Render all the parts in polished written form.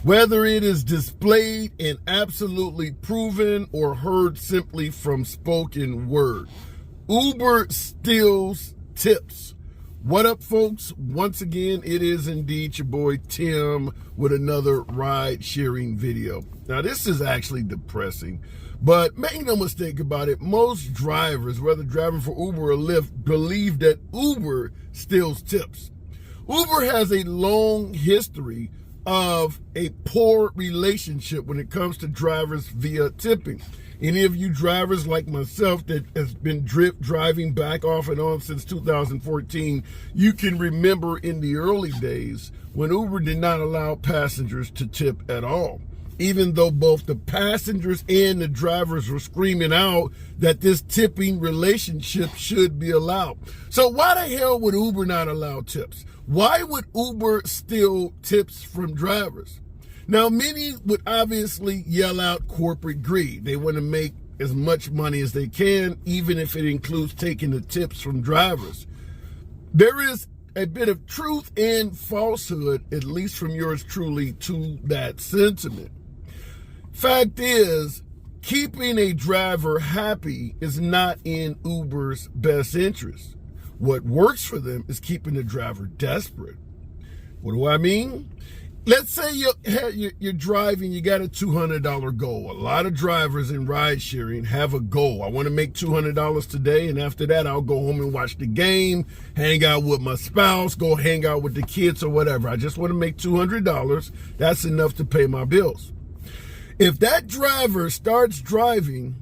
Whether it is displayed and absolutely proven or heard simply from spoken word, Uber steals tips. What up, folks? Once again, it is indeed your boy Tim with another ride sharing video. Now, this is actually depressing, but make no mistake about it, most drivers, whether driving for Uber or Lyft, believe that Uber steals tips. Uber has a long history of a poor relationship when it comes to drivers via tipping. Any of you drivers like myself that has been driving back off and on since 2014, you can remember in the early days when Uber did not allow passengers to tip at all, even though both the passengers and the drivers were screaming out that this tipping relationship should be allowed. So why the hell would Uber not allow tips? Why would Uber steal tips from drivers? Now, many would obviously yell out corporate greed. They want to make as much money as they can, even if it includes taking the tips from drivers. There is a bit of truth and falsehood, at least from yours truly, to that sentiment. Fact is, keeping a driver happy is not in Uber's best interest. What works for them is keeping the driver desperate. What do I mean? Let's say you're driving, you got a $200 goal. A lot of drivers in ride sharing have a goal. I want to make $200 today, and after that, I'll go home and watch the game, hang out with my spouse, go hang out with the kids or whatever. I just want to make $200. That's enough to pay my bills. If that driver starts driving,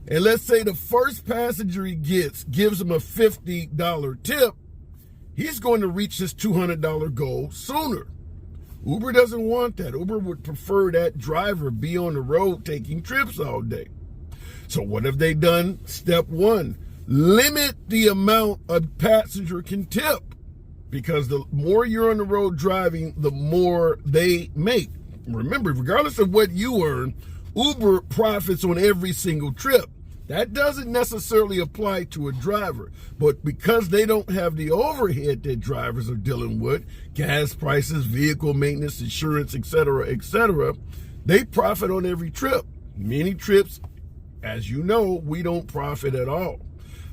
and let's say the first passenger he gets gives him a $50 tip, he's going to reach his $200 goal sooner. Uber doesn't want that. Uber would prefer that driver be on the road taking trips all day. So what have they done? Step one, limit the amount a passenger can tip, because the more you're on the road driving, the more they make. Remember, regardless of what you earn, Uber profits on every single trip. That doesn't necessarily apply to a driver, but because they don't have the overhead that drivers are dealing with, gas prices, vehicle maintenance, insurance, etc., they profit on every trip. Many trips, as you know, we don't profit at all.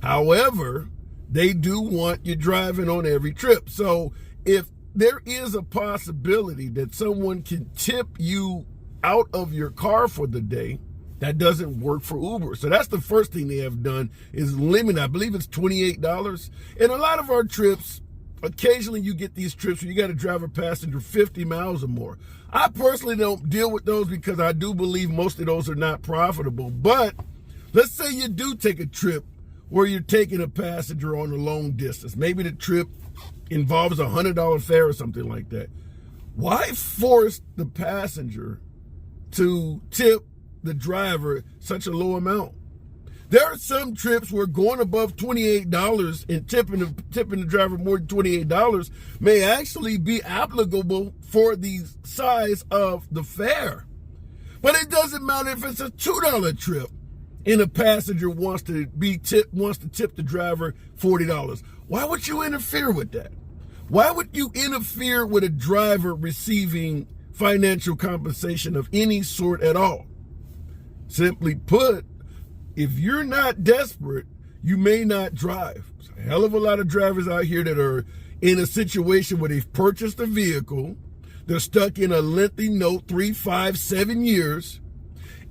However, they do want you driving on every trip. So if there is a possibility that someone can tip you out of your car for the day, that doesn't work for Uber. So that's the first thing they have done, is limit. I believe it's $28. And a lot of our trips, occasionally you get these trips where you got to drive a passenger 50 miles or more. I personally don't deal with those because I do believe most of those are not profitable. But let's say you do take a trip where you're taking a passenger on a long distance. Maybe the trip involves a $100 fare or something like that. Why force the passenger to tip the driver such a low amount? There are some trips where going above $28 and tipping the driver more than $28 may actually be applicable for the size of the fare. But it doesn't matter if it's a $2 trip and a passenger wants to tip the driver $40. Why would you interfere with that? Why would you interfere with a driver receiving financial compensation of any sort at all? Simply put, if you're not desperate, you may not drive. There's a hell of a lot of drivers out here that are in a situation where they've purchased a vehicle, they're stuck in a lengthy note, 3, 5, 7 years,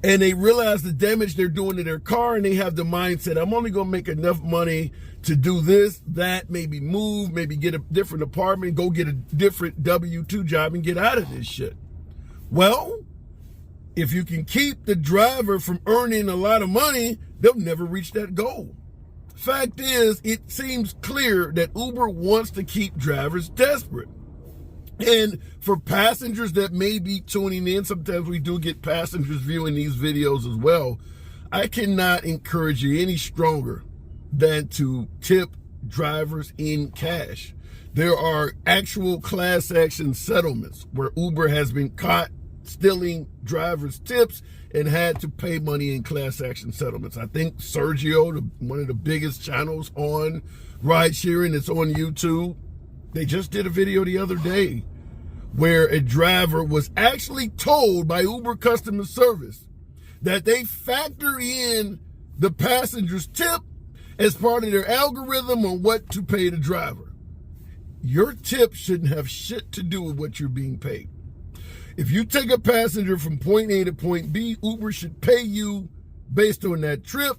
and they realize the damage they're doing to their car, and they have the mindset, I'm only going to make enough money to do this, that, maybe move, maybe get a different apartment, go get a different W-2 job and get out of this shit. Well, if you can keep the driver from earning a lot of money, they'll never reach that goal. Fact is, it seems clear that Uber wants to keep drivers desperate. And for passengers that may be tuning in, sometimes we do get passengers viewing these videos as well, I cannot encourage you any stronger than to tip drivers in cash. There are actual class action settlements where Uber has been caught stealing drivers' tips and had to pay money in class action settlements. I think Sergio, one of the biggest channels on ride sharing, it's on YouTube, they just did a video the other day where a driver was actually told by Uber customer service that they factor in the passenger's tip as part of their algorithm on what to pay the driver. Your tip shouldn't have shit to do with what you're being paid. If you take a passenger from point A to point B, Uber should pay you based on that trip,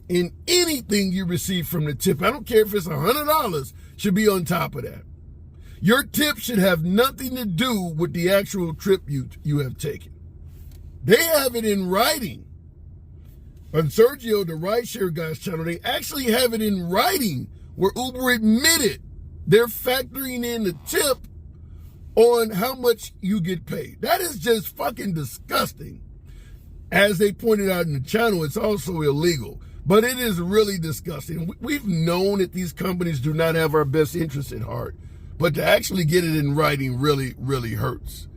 and anything you receive from the tip, I don't care if it's $100, should be on top of that. Your tip should have nothing to do with the actual trip you have taken. They have it in writing. On Sergio, the rideshare guy's channel, they actually have it in writing where Uber admitted they're factoring in the tip on how much you get paid. That is just fucking disgusting. As they pointed out in the channel, it's also illegal. But it is really disgusting. We've known that these companies do not have our best interests at heart. But to actually get it in writing really, really hurts.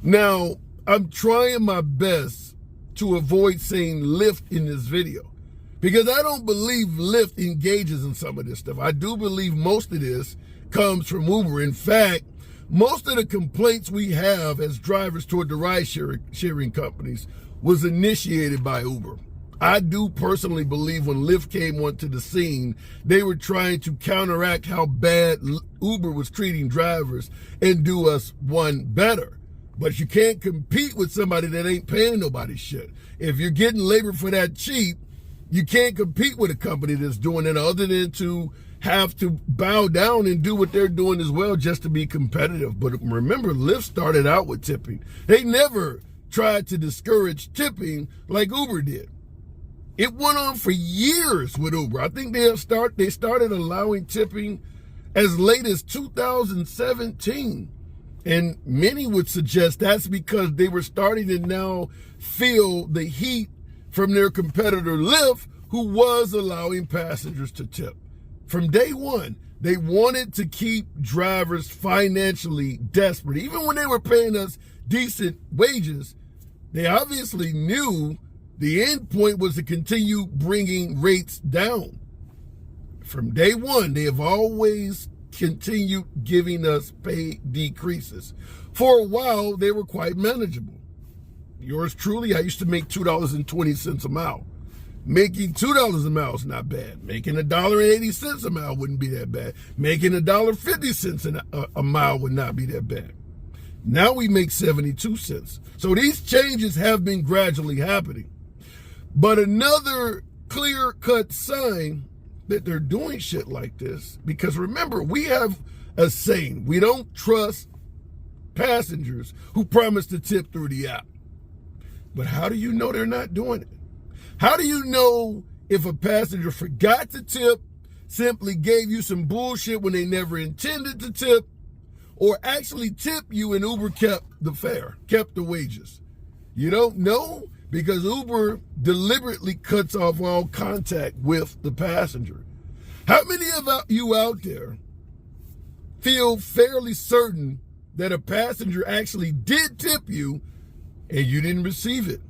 Now, I'm trying my best to avoid saying Lyft in this video, because I don't believe Lyft engages in some of this stuff. I do believe most of this comes from Uber. In fact, most of the complaints we have as drivers toward the ride-sharing companies was initiated by Uber. I do personally believe when Lyft came onto the scene, they were trying to counteract how bad Uber was treating drivers and do us one better. But you can't compete with somebody that ain't paying nobody shit. If you're getting labor for that cheap, you can't compete with a company that's doing it other than to have to bow down and do what they're doing as well just to be competitive. But remember, Lyft started out with tipping. They never tried to discourage tipping like Uber did. It went on for years with Uber. I think they started allowing tipping as late as 2017. And many would suggest that's because they were starting to now feel the heat from their competitor Lyft, who was allowing passengers to tip. From day one, they wanted to keep drivers financially desperate. Even when they were paying us decent wages, they obviously knew the end point was to continue bringing rates down. From day one, they have always continued giving us pay decreases. For a while, they were quite manageable. Yours truly, I used to make $2.20 a mile. Making $2 a mile is not bad. Making $1.80 a mile wouldn't be that bad. Making $1.50 a mile would not be that bad. Now we make 72 cents. So these changes have been gradually happening. But another clear-cut sign that they're doing shit like this, because remember, we have a saying, we don't trust passengers who promise to tip through the app. But how do you know they're not doing it? How do you know if a passenger forgot to tip, simply gave you some bullshit when they never intended to tip, or actually tipped you and Uber kept the fare, kept the wages? You don't know, because Uber deliberately cuts off all contact with the passenger. How many of you out there feel fairly certain that a passenger actually did tip you and you didn't receive it,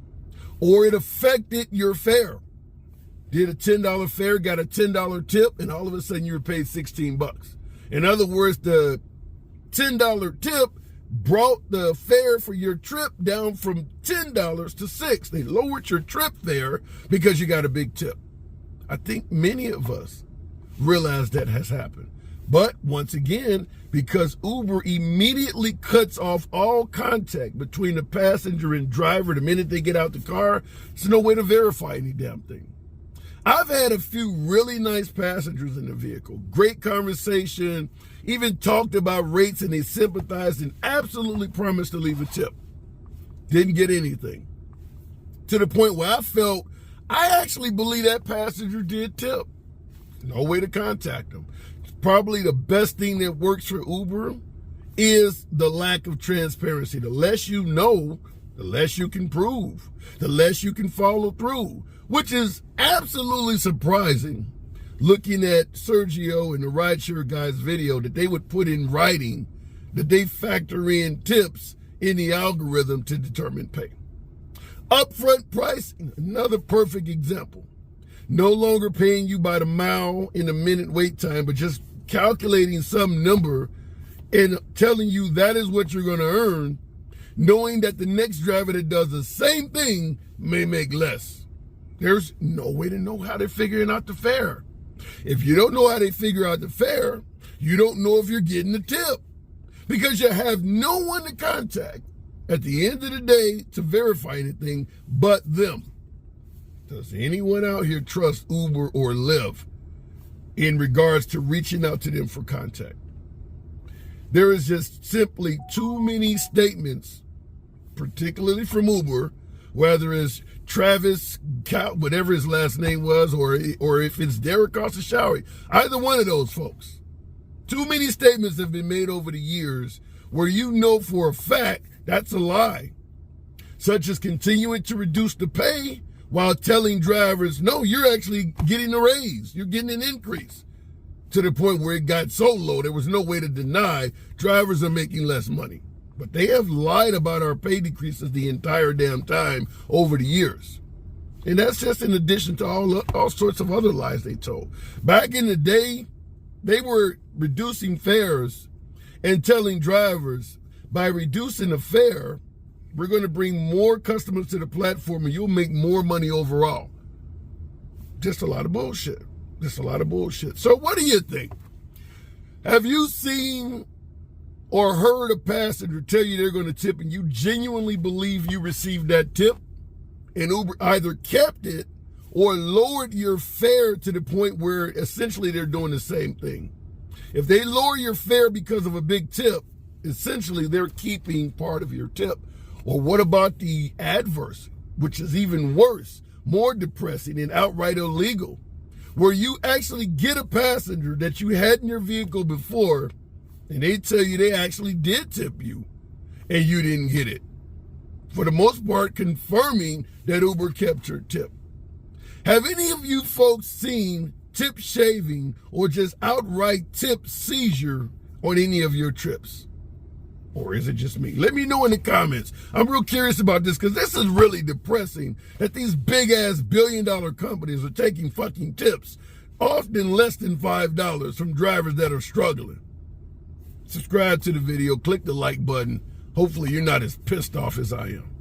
or it affected your fare? Did a $10 fare, got a $10 tip, and all of a sudden you were paid 16 bucks. In other words, the $10 tip brought the fare for your trip down from $10 to $6. They lowered your trip fare because you got a big tip. I think many of us realize that has happened. But once again, because Uber immediately cuts off all contact between the passenger and driver the minute they get out the car, there's no way to verify any damn thing. I've had a few really nice passengers in the vehicle. Great conversation, even talked about rates, and they sympathized and absolutely promised to leave a tip. Didn't get anything. To the point where I felt, I actually believe that passenger did tip. No way to contact them. Probably the best thing that works for Uber is the lack of transparency. The less you know, the less you can prove, the less you can follow through, which is absolutely surprising looking at Sergio and the rideshare guy's video that they would put in writing that they factor in tips in the algorithm to determine pay. Upfront pricing, another perfect example. No longer paying you by the mile in a minute wait time, but just calculating some number and telling you that is what you're going to earn, knowing that the next driver that does the same thing may make less. There's no way to know how they're figuring out the fare. If you don't know how they figure out the fare, you don't know if you're getting the tip, because you have no one to contact at the end of the day to verify anything but them. Does anyone out here trust Uber or Lyft in regards to reaching out to them for contact? There is just simply too many statements, particularly from Uber, whether it's Travis, whatever his last name was, or if it's Derek Costa-Showery, either one of those folks. Too many statements have been made over the years where you know for a fact that's a lie, such as continuing to reduce the pay while telling drivers, no, you're actually getting a raise, you're getting an increase, to the point where it got so low there was no way to deny drivers are making less money. But they have lied about our pay decreases the entire damn time over the years. And that's just in addition to all sorts of other lies they told. Back in the day, they were reducing fares and telling drivers, by reducing the fare, we're going to bring more customers to the platform and you'll make more money overall. Just a lot of bullshit. Just a lot of bullshit. So what do you think? Have you seen or heard a passenger tell you they're going to tip and you genuinely believe you received that tip, and Uber either kept it or lowered your fare to the point where essentially they're doing the same thing? If they lower your fare because of a big tip, essentially they're keeping part of your tip. Or what about the adverse, which is even worse, more depressing and outright illegal, where you actually get a passenger that you had in your vehicle before and they tell you they actually did tip you and you didn't get it, for the most part confirming that Uber kept your tip? Have any of you folks seen tip shaving or just outright tip seizure on any of your trips? Or is it just me? Let me know in the comments. I'm real curious about this, because this is really depressing that these big-ass billion-dollar companies are taking fucking tips, often less than $5, from drivers that are struggling. Subscribe to the video, click the like button. Hopefully you're not as pissed off as I am.